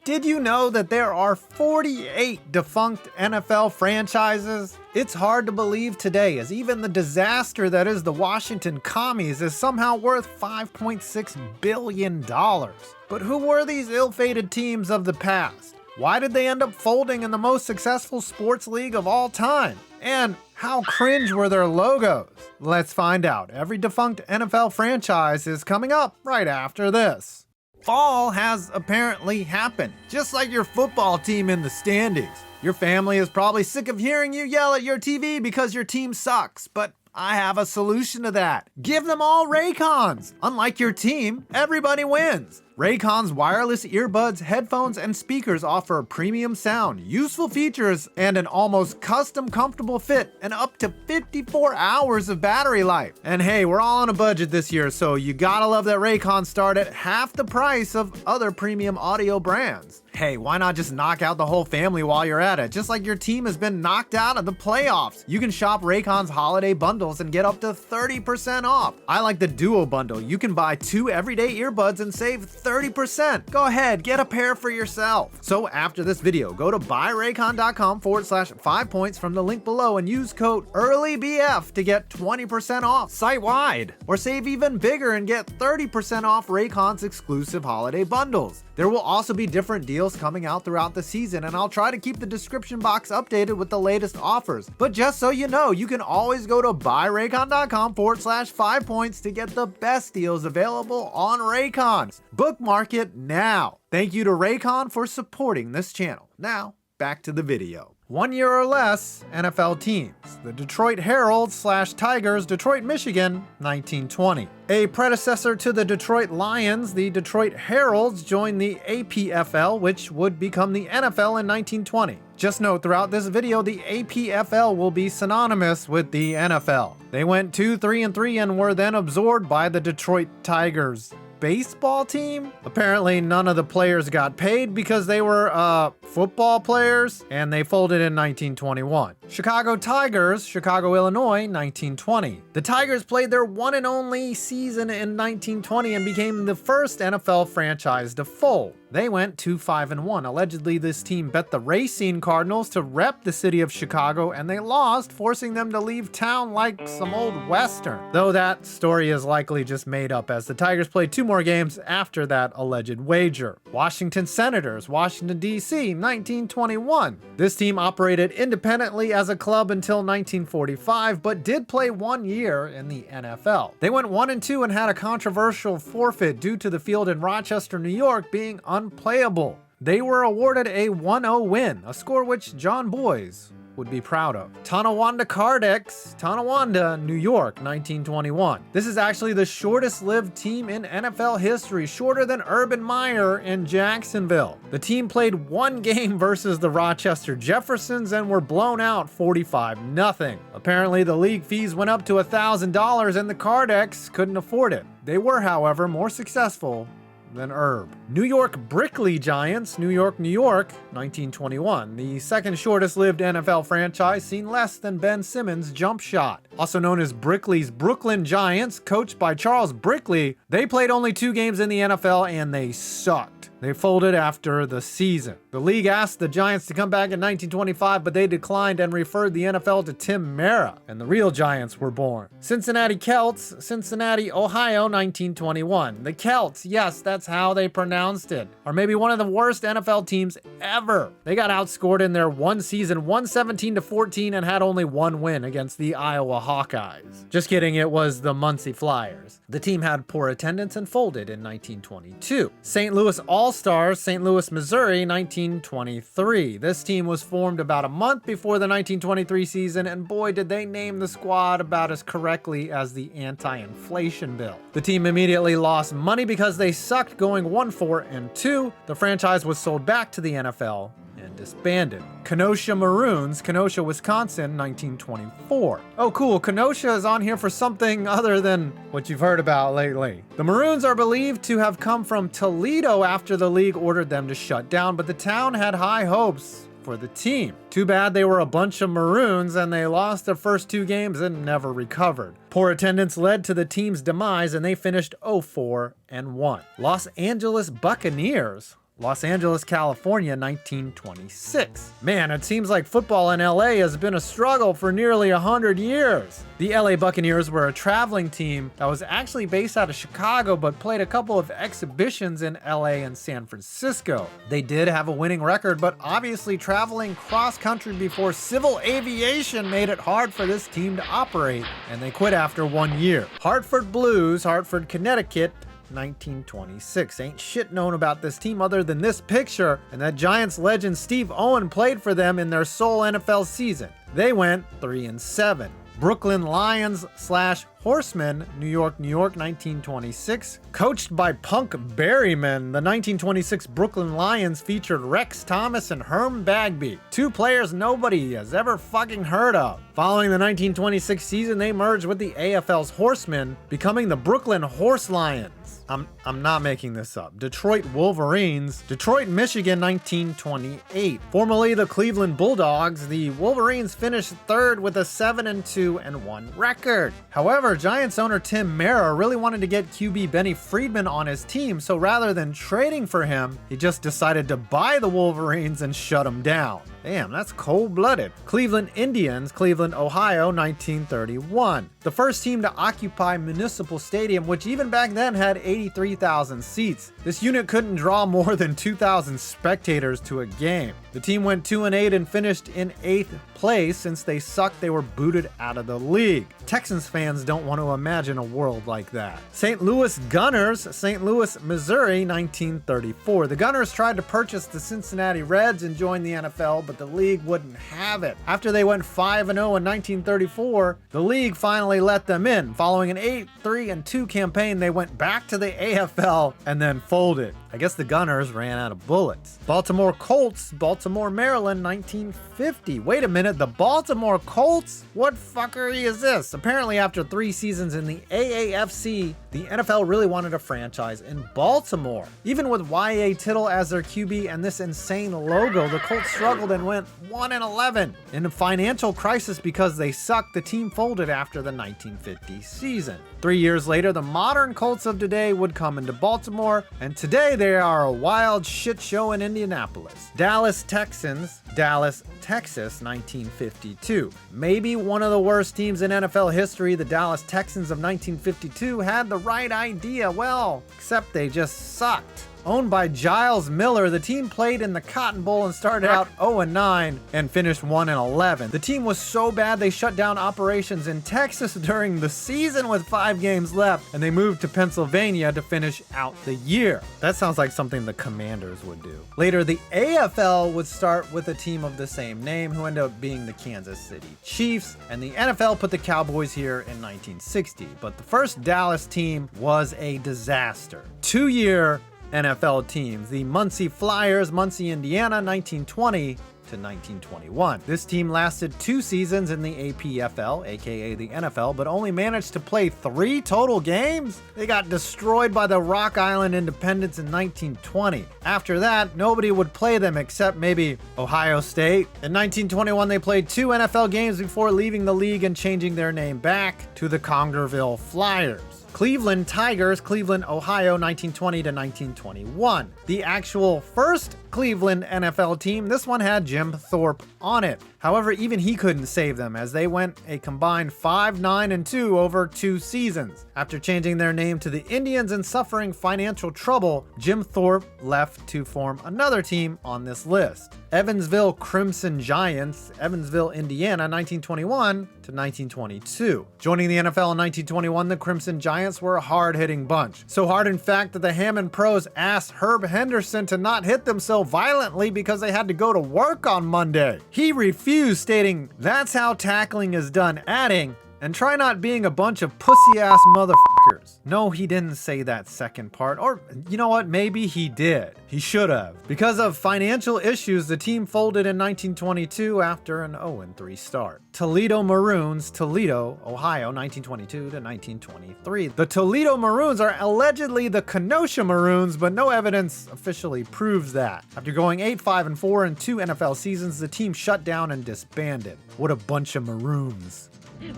Did you know that there are 48 defunct NFL franchises? It's hard to believe today, as even the disaster that is the Washington Commies is somehow worth $5.6 billion. But who were these ill-fated teams of the past? Why did they end up folding in the most successful sports league of all time? And how cringe were their logos? Let's find out. Every defunct NFL franchise is coming up right after this. Fall has apparently happened, just like your football team in the standings. Your family is probably sick of hearing you yell at your TV because your team sucks, but I have a solution to that. Give them all Raycons. Unlike your team, everybody wins. Raycon's wireless earbuds, headphones, and speakers offer premium sound, useful features, and an almost custom comfortable fit, and up to 54 hours of battery life. And hey, we're all on a budget this year, so you gotta love that Raycons start at half the price of other premium audio brands. Hey, why not just knock out the whole family while you're at it? Just like your team has been knocked out of the playoffs. You can shop Raycon's holiday bundles and get up to 30% off. I like the Duo bundle. You can buy 2 everyday earbuds and save 30%. Go ahead, get a pair for yourself. So after this video, go to buyraycon.com/5 points from the link below and use code EARLYBF to get 20% off site-wide. Or save even bigger and get 30% off Raycon's exclusive holiday bundles. There will also be different deals coming out throughout the season, and I'll try to keep the description box updated with the latest offers. But just so you know, you can always go to buyraycon.com/5 points to get the best deals available on Raycons. Bookmark it now. Thank you to Raycon for supporting this channel. Now, back to the video. 1 year or less NFL teams. The Detroit Heralds/Tigers, Detroit, Michigan, 1920. A predecessor to the Detroit Lions, the Detroit Heralds joined the APFL, which would become the NFL in 1920. Just note, throughout this video, the APFL will be synonymous with the NFL. They went 2-3-3 and were then absorbed by the Detroit Tigers baseball team. Apparently none of the players got paid because they were football players, and they folded in 1921. Chicago Tigers, Chicago, Illinois, 1920. The Tigers played their one and only season in 1920 and became the first NFL franchise to fold. They went 2-5-1. Allegedly, this team bet the RACINE Cardinals to rep the city of Chicago, and they lost, forcing them to leave town like some old Western. Though that story is likely just made up, as the Tigers played 2 more games after that alleged wager. Washington Senators, Washington, D.C., 1921. This team operated independently as a club until 1945, but did play 1 year in the NFL. They went 1-2 and had a controversial forfeit due to the field in Rochester, New York being unplayable. They were awarded a 1-0 win, a score which John Boys would be proud of. Tonawanda Cardex, Tonawanda, New York, 1921. This is actually the shortest lived team in NFL history, shorter than Urban Meyer in Jacksonville. The team played 1 game versus the Rochester Jeffersons and were blown out 45-0. Apparently the league fees went up to $1,000 and the Cardex couldn't afford it. They were, however, more successful than Herb. New York BRICKLEY Giants, New York, New York, 1921. The second shortest lived NFL franchise, seen less than Ben Simmons' jump shot. Also known as BRICKLEY's Brooklyn Giants, coached by Charles Brickley, they played only 2 games in the NFL and they sucked. They folded after the season. The league asked the Giants to come back in 1925, but they declined and referred the NFL to Tim Mara, and the real Giants were born. Cincinnati CELTS, Cincinnati, Ohio, 1921. The Celts, yes, that's how they pronounced it, are maybe one of the worst NFL teams ever. They got outscored in their one season, 117-14, and had only 1 win against the Iowa Hawkeyes. Just kidding, it was the MUNCIE Flyers. The team had poor attendance and folded in 1922. St. Louis All-Stars, St. Louis, Missouri, 1923. This team was formed about a month before the 1923 season, and boy did they name the squad about as correctly as the anti-inflation bill. The team immediately lost money because they sucked, going 1-4-2. The franchise was sold back to the NFL and disbanded. Kenosha Maroons, Kenosha, Wisconsin, 1924. Oh cool, Kenosha is on here for something other than what you've heard about lately. The Maroons are believed to have come from Toledo after the league ordered them to shut down, but the town had high hopes for the team. Too bad they were a bunch of Maroons and they lost their first 2 games and never recovered. Poor attendance led to the team's demise and they finished 0-4-1. Los Angeles Buccaneers. Los Angeles, California, 1926. Man, it seems like football in LA has been a struggle for nearly 100 years. The LA Buccaneers were a traveling team that was actually based out of Chicago but played a couple of exhibitions in LA and San Francisco. They did have a winning record, but obviously traveling cross-country before civil aviation made it hard for this team to operate, and they quit after 1 year. Hartford Blues, Hartford, Connecticut, 1926. Ain't shit known about this team other than this picture and that Giants legend Steve Owen played for them in their sole NFL season. They went 3-7. Brooklyn Lions / Horsemen, New York, New York, 1926. Coached by Punk Berryman, the 1926 Brooklyn Lions featured Rex Thomas and Herm Bagby, two players nobody has ever fucking heard of. Following the 1926 season, they merged with the AFL's Horsemen, becoming the Brooklyn Horse Lions. I'm not making this up. Detroit Wolverines, Detroit, Michigan, 1928. Formerly the Cleveland Bulldogs, the Wolverines finished third with a 7-2-1 record. However, Giants owner Tim Mara really wanted to get QB Benny Friedman on his team, so rather than trading for him, he just decided to buy the Wolverines and shut them down. Damn, that's cold-blooded. Cleveland Indians, Cleveland, Ohio, 1931. The first team to occupy Municipal Stadium, which even back then had 83,000 seats. This unit couldn't draw more than 2,000 spectators to a game. The team went 2-8 and finished in 8th place. Since they sucked, they were booted out of the league. Texans fans don't want to imagine a world like that. St. Louis Gunners, St. Louis, Missouri, 1934. The Gunners tried to purchase the Cincinnati Reds and join the NFL, but the league wouldn't have it. After they went 5-0 in 1934, the league finally let them in. Following an 8-3-2 campaign, they went back to the AFL and then folded. I guess the Gunners ran out of bullets. Baltimore Colts, Baltimore, Maryland, 1950. Wait a minute, the Baltimore Colts? What fuckery is this? Apparently after 3 seasons in the AAFC, the NFL really wanted a franchise in Baltimore. Even with Y.A. Tittle as their QB and this insane logo, the Colts struggled and went 1-11. In a financial crisis because they sucked, the team folded after the 1950 season. 3 years later, the modern Colts of today would come into Baltimore, and today they are a wild shit show in Indianapolis. Dallas Texans, Dallas, Texas, 1952. Maybe one of the worst teams in NFL history, the Dallas Texans of 1952 had the right idea, well, except they just sucked. Owned by Giles Miller, the team played in the Cotton Bowl and started out 0-9 and finished 1-11. The team was so bad they shut down operations in Texas during the season with 5 games left, and they moved to Pennsylvania to finish out the year. That sounds like something the Commanders would do. Later, the AFL would start with a team of the same name who ended up being the Kansas City Chiefs, and the NFL put the Cowboys here in 1960. But the first Dallas team was a disaster. 2-year NFL teams, the Muncie Flyers, Muncie, Indiana, 1920 to 1921. This team lasted 2 seasons in the APFL, aka the NFL, but only managed to play 3 total games. They got destroyed by the Rock Island Independents in 1920. After that, nobody would play them except maybe Ohio State. In 1921, they played 2 NFL games before leaving the league and changing their name back to the Congerville Flyers. Cleveland Tigers, Cleveland, Ohio, 1920 to 1921. The actual first Cleveland NFL team, this one had Jim Thorpe on it. However, even he couldn't save them as they went a combined 5-9-2 over 2 seasons. After changing their name to the Indians and suffering financial trouble, Jim Thorpe left to form another team on this list. Evansville Crimson Giants, Evansville, Indiana, 1921 to 1922. Joining the NFL in 1921, the Crimson Giants were a hard-hitting bunch. So hard, in fact, that the Hammond Pros asked Herb Henderson to not hit them so violently because they had to go to work on Monday. He refused, stating, "That's how tackling is done," adding, "And try not being a bunch of pussy-ass motherfuckers." No, he didn't say that second part. Or, you know what? Maybe he did. He should have. Because of financial issues, the team folded in 1922 after an 0-3 start. Toledo Maroons, Toledo, Ohio, 1922 to 1923. The Toledo Maroons are allegedly the Kenosha Maroons, but no evidence officially proves that. After going 8-5-4 in 2 NFL seasons, the team shut down and disbanded. What a bunch of maroons.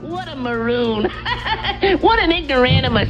What a maroon. What an ignoramus.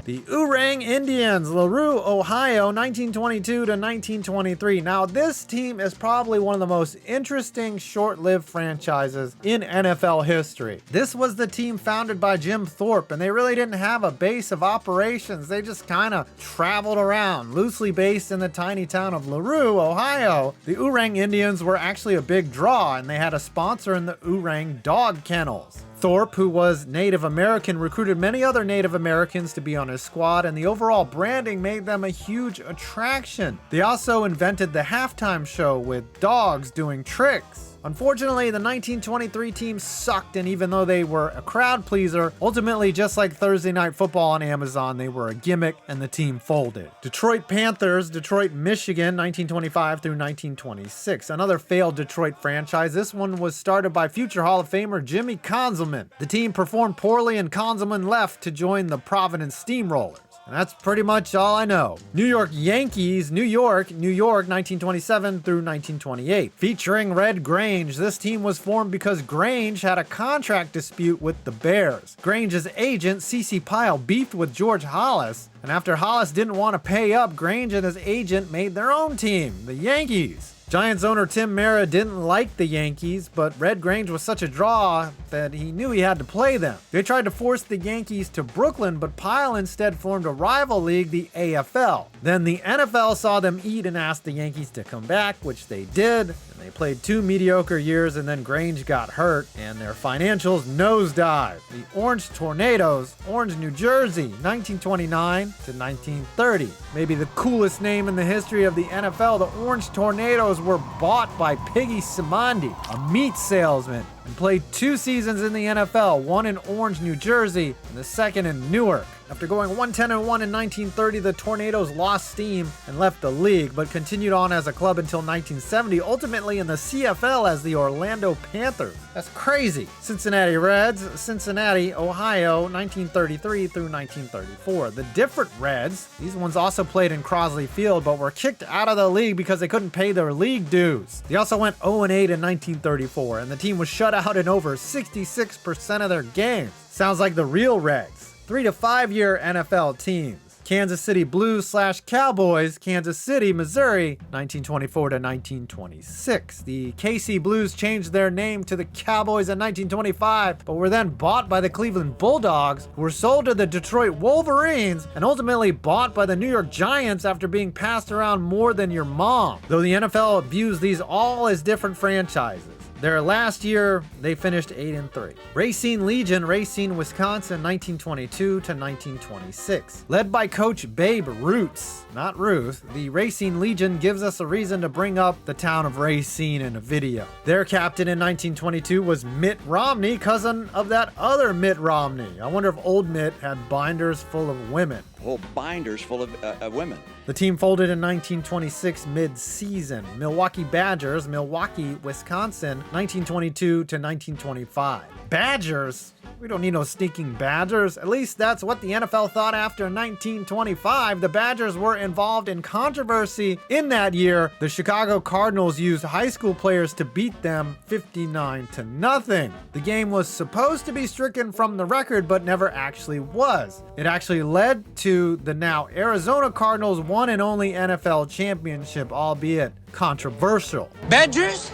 The Oorang Indians, LaRue, Ohio, 1922 to 1923. Now, this team is probably one of the most interesting short-lived franchises in NFL history. This was the team founded by Jim Thorpe, and they really didn't have a base of operations. They just kind of traveled around, loosely based in the tiny town of LaRue, Ohio. The Oorang Indians were actually a big draw, and they had a sponsor in the Oorang Dog Kennels. Thorpe, who was Native American, recruited many other Native Americans to be on his squad, and the overall branding made them a huge attraction. They also invented the halftime show with dogs doing tricks. Unfortunately, the 1923 team sucked, and even though they were a crowd pleaser, ultimately, just like Thursday Night Football on Amazon, they were a gimmick and the team folded. Detroit Panthers, Detroit, Michigan, 1925 through 1926. Another failed Detroit franchise. This one was started by future Hall of Famer Jimmy Conzelman. The team performed poorly and Conzelman left to join the Providence Steamrollers. And that's pretty much all I know. New York Yankees, New York, 1927 through 1928. Featuring Red Grange, this team was formed because Grange had a contract dispute with the Bears. Grange's agent, C.C. Pyle, beefed with George Hollis, and after Hollis didn't want to pay up, Grange and his agent made their own team, the Yankees. Giants owner Tim Mara didn't like the Yankees, but Red Grange was such a draw that he knew he had to play them. They tried to force the Yankees to Brooklyn, but Pyle instead formed a rival league, the AFL. Then the NFL saw them eat and asked the Yankees to come back, which they did. And they played 2 mediocre years, and then Grange got hurt, and their financials nosedived. The Orange Tornadoes, Orange, New Jersey, 1929 to 1930. Maybe the coolest name in the history of the NFL, the Orange Tornadoes were bought by Piggy Simandi, a meat salesman, and played 2 seasons in the NFL, one in Orange, New Jersey, and the second in Newark. After going 110-1 in 1930, the Tornadoes lost steam and left the league, but continued on as a club until 1970, ultimately in the CFL as the Orlando Panthers. That's crazy. Cincinnati Reds, Cincinnati, Ohio, 1933 through 1934. The different Reds, these ones also played in Crosley Field, but were kicked out of the league because they couldn't pay their league dues. They also went 0-8 in 1934, and the team was shut out in over 66% of their games. Sounds like the real Reds. 3 to 5 year NFL teams. Kansas City Blues / Cowboys, Kansas City, Missouri, 1924 to 1926. The KC Blues changed their name to the Cowboys in 1925, but were then bought by the Cleveland Bulldogs, who were sold to the Detroit Wolverines, and ultimately bought by the New York Giants after being passed around more than your mom. Though the NFL views these all as different franchises. Their last year, they finished 8-3. Racine Legion, Racine, Wisconsin, 1922 to 1926. Led by Coach Babe Roots, not Ruth, the Racine Legion gives us a reason to bring up the town of Racine in a video. Their captain in 1922 was Mitt Romney, cousin of that other Mitt Romney. I wonder if old Mitt had binders full of women. Whole binders full of women. The team folded in 1926 mid-season. Milwaukee Badgers, Milwaukee, Wisconsin, 1922 to 1925. Badgers? We don't need no sneaking Badgers. At least that's what the NFL thought after 1925. The Badgers were involved in controversy in that year. The Chicago Cardinals used high school players to beat them 59-0. The game was supposed to be stricken from the record, but never actually was. It actually led to the now Arizona Cardinals' one and only NFL championship, albeit controversial. Badgers?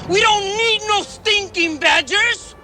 We don't need no stinking Badgers!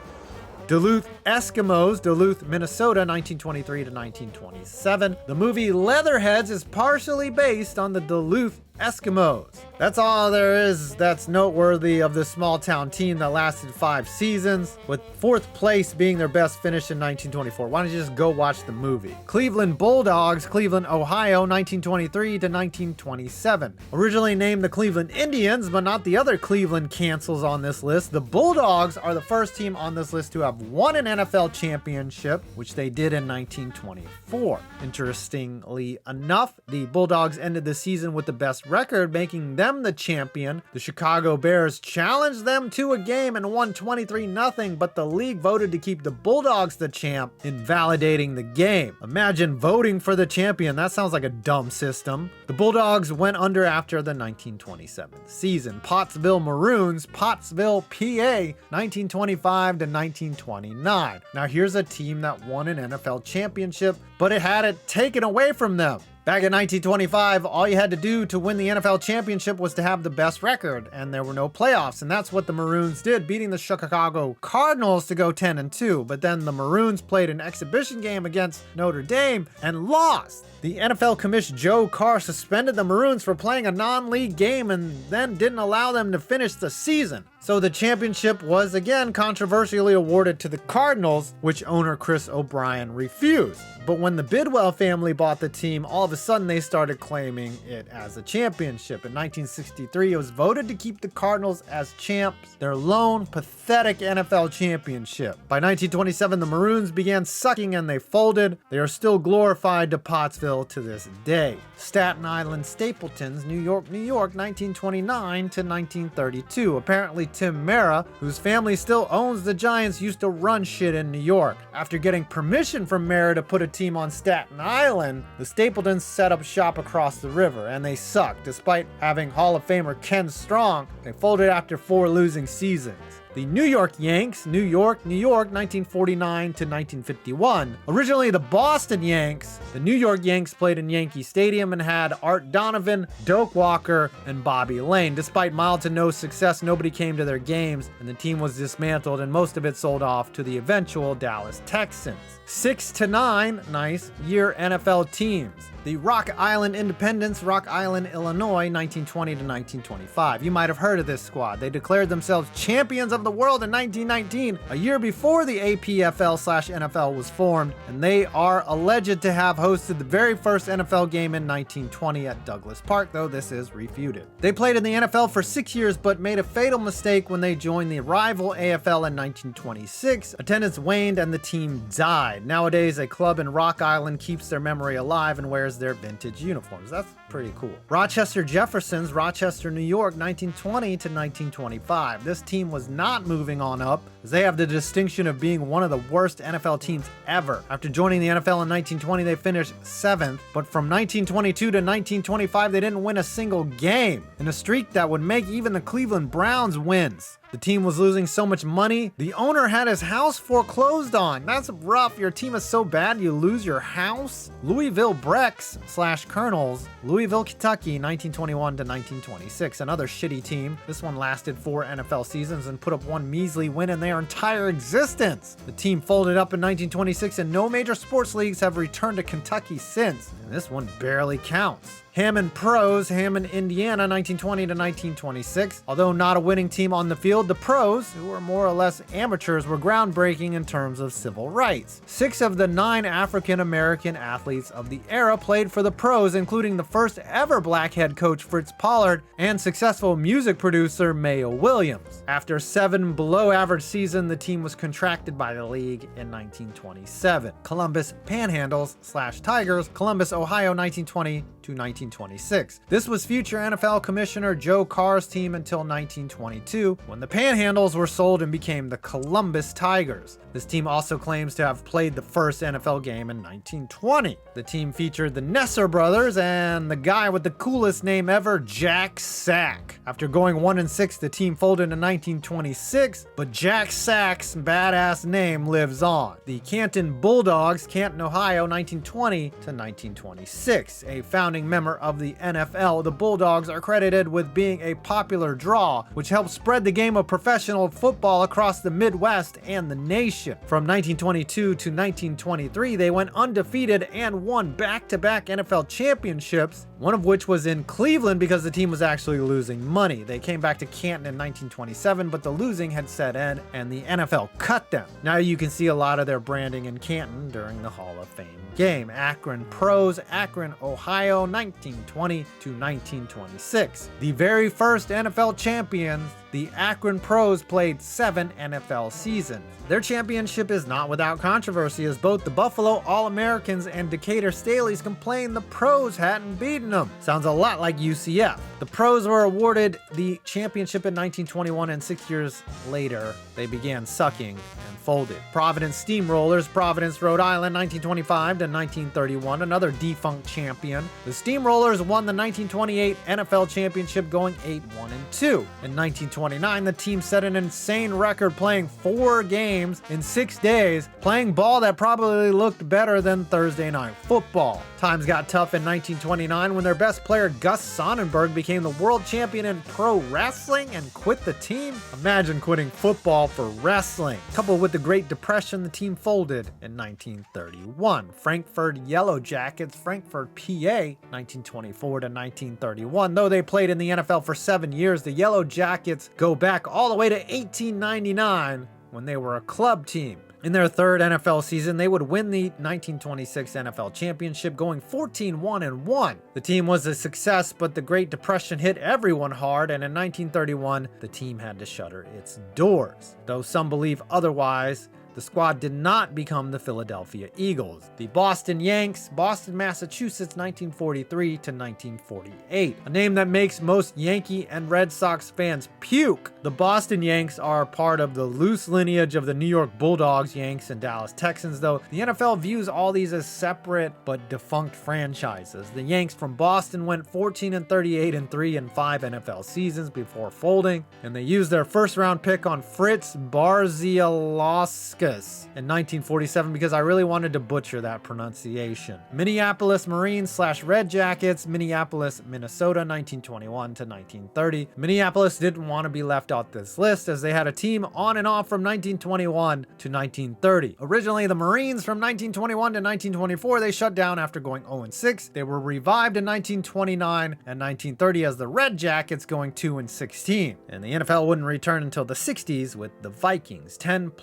Duluth Eskimos, Duluth, Minnesota, 1923 to 1927. The movie Leatherheads is partially based on the Duluth Eskimos. That's all there is that's noteworthy of this small town team that lasted 5 seasons, with 4th place being their best finish in 1924. Why don't you just go watch the movie? Cleveland Bulldogs, Cleveland, Ohio, 1923 to 1927. Originally named the Cleveland Indians, but not the other Cleveland cancels on this list. The Bulldogs are the first team on this list to have won an NFL championship, which they did in 1924. Interestingly enough, the Bulldogs ended the season with the best record, making them them the champion. The Chicago Bears challenged them to a game and won 23-0, but the league voted to keep the Bulldogs the champ, invalidating the game. Imagine voting for the champion. That sounds like a dumb system. The Bulldogs went under after the 1927 season. Pottsville Maroons, Pottsville, PA, 1925 to 1929. Now here's a team that won an NFL championship, but it had it taken away from them. Back in 1925, all you had to do to win the NFL championship was to have the best record, and there were no playoffs, and that's what the Maroons did, beating the Chicago Cardinals to go 10-2. But then the Maroons played an exhibition game against Notre Dame and lost. The NFL commissioner Joe Carr suspended the Maroons for playing a non-league game and then didn't allow them to finish the season. So the championship was again controversially awarded to the Cardinals, which owner Chris O'Brien refused. But when the Bidwell family bought the team, all of a sudden they started claiming it as a championship. In 1963, it was voted to keep the Cardinals as champs, their lone pathetic NFL championship. By 1927, the Maroons began sucking and they folded. They are still glorified to Pottsville to this day. Staten Island Stapletons, New York, New York, 1929 to 1932. Apparently Tim Mara, whose family still owns the Giants, used to run shit in New York. After getting permission from Mara to put a team on Staten Island, the Stapletons set up shop across the river, and they sucked. Despite having Hall of Famer Ken Strong, they folded after 4 losing seasons. The New York Yanks, New York, New York, 1949 to 1951. Originally the Boston Yanks, the New York Yanks played in Yankee Stadium and had Art Donovan, Doak Walker, and Bobby Lane. Despite mild to no success, nobody came to their games, and the team was dismantled and most of it sold off to the eventual Dallas Texans. 6 to 9, nice year NFL teams. The Rock Island Independence, Rock Island, Illinois, 1920 to 1925. You might have heard of this squad. They declared themselves champions of the world in 1919, a year before the APFL/NFL was formed, and they are alleged to have hosted the very first NFL game in 1920 at Douglas Park, though this is refuted. They played in the NFL for 6 years, but made a fatal mistake when they joined the rival AFL in 1926. Attendance waned and the team died. Nowadays, a club in Rock Island keeps their memory alive and wears their vintage uniforms. That's pretty cool. Rochester Jeffersons, Rochester, New York, 1920 to 1925. This team was not moving on up, as they have the distinction of being one of the worst NFL teams ever. After joining the NFL in 1920, they finished 7th, but from 1922 to 1925, they didn't win a single game, in a streak that would make even the Cleveland Browns wins. The team was losing so much money, the owner had his house foreclosed on. That's rough. Your team is so bad you lose your house? Louisville BRECKS/Colonels, Louisville, Kentucky, 1921 to 1926. Another shitty team. This one lasted 4 NFL seasons and put up 1 measly win in their entire existence. The team folded up in 1926 and no major sports leagues have returned to Kentucky since. And this one barely counts. Hammond Pros, Hammond, Indiana, 1920 to 1926. Although not a winning team on the field, the Pros, who were more or less amateurs, were groundbreaking in terms of civil rights. 6 of the 9 African-American athletes of the era played for the Pros, including the first ever black head coach Fritz Pollard and successful music producer Mayo Williams. After 7 below-average seasons, the team was contracted by the league in 1927. Columbus Panhandles/Tigers, Columbus, Ohio, 1920 to 1926. This was future NFL Commissioner Joe Carr's team until 1922, when the Panhandles were sold and became the Columbus Tigers. This team also claims to have played the first NFL game in 1920. The team featured the Nesser brothers and the guy with the coolest name ever, Jack Sack. After going 1-6, the team folded in 1926, but Jack Sack's badass name lives on. The Canton Bulldogs, Canton, Ohio, 1920 to 1926. A founding member of the NFL, the Bulldogs are credited with being a popular draw, which helped spread the game of professional football across the Midwest and the nation. From 1922 to 1923, they went undefeated and won back-to-back NFL championships, one of which was in Cleveland because the team was actually losing money. They came back to Canton in 1927, but the losing had set in and the NFL cut them. Now you can see a lot of their branding in Canton during the Hall of Fame game. Akron Pros, Akron, Ohio, 1920 to 1926. The very first NFL champions the Akron Pros played 7 NFL seasons. Their championship is not without controversy, as both the Buffalo All-Americans and Decatur Staleys complained the Pros hadn't beaten them. Sounds a lot like UCF. The Pros were awarded the championship in 1921, and 6 years later, they began sucking and folded. Providence Steamrollers, Providence, Rhode Island, 1925 to 1931, another defunct champion. The Steamrollers won the 1928 NFL championship, going 8-1-2. In 1929, the team set an insane record, playing 4 games in 6 days, playing ball that probably looked better than Thursday Night Football. Times got tough in 1929 when their best player Gus Sonnenberg became the world champion in pro wrestling and quit the team. Imagine quitting football for wrestling. Coupled with the Great Depression, the team folded in 1931. Frankford Yellow Jackets, Frankford, PA, 1924 to 1931. Though they played in the NFL for 7 years, the Yellow Jackets go back all the way to 1899 when they were a club team. In their 3rd NFL season, they would win the 1926 NFL championship, going 14-1-1. The team was a success, but the Great Depression hit everyone hard, and in 1931, the team had to shutter its doors. Though some believe otherwise, the squad did not become the Philadelphia Eagles. The Boston Yanks, Boston, Massachusetts, 1943 to 1948. A name that makes most Yankee and Red Sox fans puke. The Boston Yanks are part of the loose lineage of the New York Bulldogs, Yanks, and Dallas Texans, though the NFL views all these as separate but defunct franchises. The Yanks from Boston went 14-38-3 in 5 NFL seasons before folding, and they used their first-round pick on Fritz Barzialauskas in 1947 because I really wanted to butcher that pronunciation. Minneapolis Marines / Red Jackets, Minneapolis, Minnesota, 1921 to 1930. Minneapolis didn't want to be left out this list as they had a team on and off from 1921 to 1930. Originally the Marines from 1921 to 1924, they shut down after going 0-6. They were revived in 1929 and 1930 as the Red Jackets, going 2-16. And the NFL wouldn't return until the 60s with the Vikings, 10+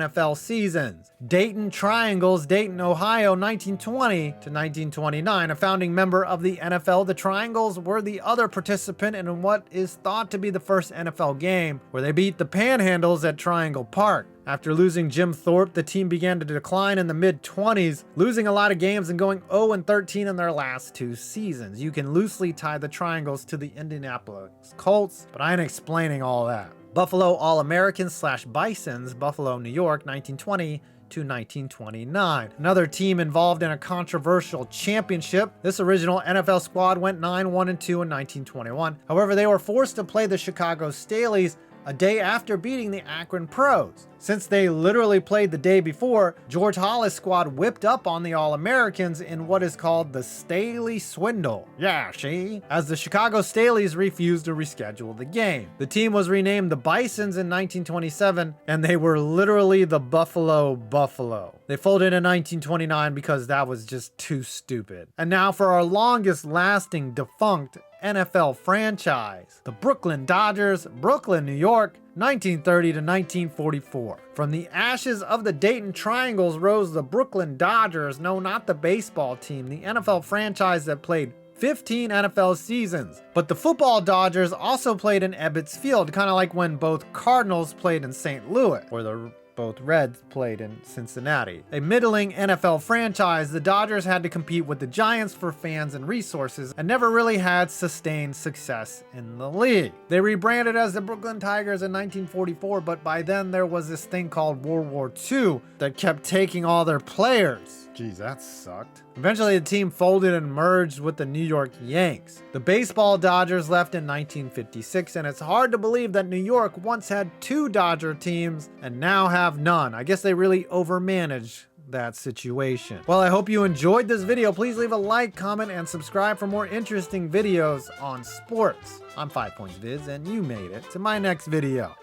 NFL seasons. Dayton Triangles, Dayton, Ohio, 1920 to 1929. A founding member of the NFL, the Triangles were the other participant in what is thought to be the first NFL game, where they beat the Panhandles at Triangle Park. After losing Jim Thorpe, the team began to decline in the mid-20s, losing a lot of games and going 0-13 in their last 2 seasons. You can loosely tie the Triangles to the Indianapolis Colts, but I ain't explaining all that. Buffalo All-Americans / Bisons, Buffalo, New York, 1920 to 1929. Another team involved in a controversial championship. This original NFL squad went 9-1-2 in 1921. However, they were forced to play the Chicago Staleys a day after beating the Akron Pros. Since they literally played the day before, George Hollis' squad whipped up on the All-Americans in what is called the Staley Swindle. Yeah, see? As the Chicago Staleys refused to reschedule the game. The team was renamed the Bisons in 1927, and they were literally the Buffalo. They folded in 1929 because that was just too stupid. And now for our longest lasting defunct NFL franchise, the Brooklyn Dodgers, Brooklyn, New York, 1930 to 1944. From the ashes of the Dayton Triangles rose the Brooklyn Dodgers. No, not the baseball team, the NFL franchise that played 15 NFL seasons. But the football Dodgers also played in Ebbets Field, kind of like when both Cardinals played in St. Louis, or both Reds played in Cincinnati. A middling NFL franchise, the Dodgers had to compete with the Giants for fans and resources and never really had sustained success in the league. They rebranded as the Brooklyn Tigers in 1944, but by then there was this thing called World War II that kept taking all their players. Geez, that sucked. Eventually the team folded and merged with the New York Yanks. The baseball Dodgers left in 1956, and it's hard to believe that New York once had 2 Dodger teams and now have none. I guess they really overmanaged that situation. Well, I hope you enjoyed this video. Please leave a like, comment, and subscribe for more interesting videos on sports. I'm 5 Points Viz, and you made it to my next video.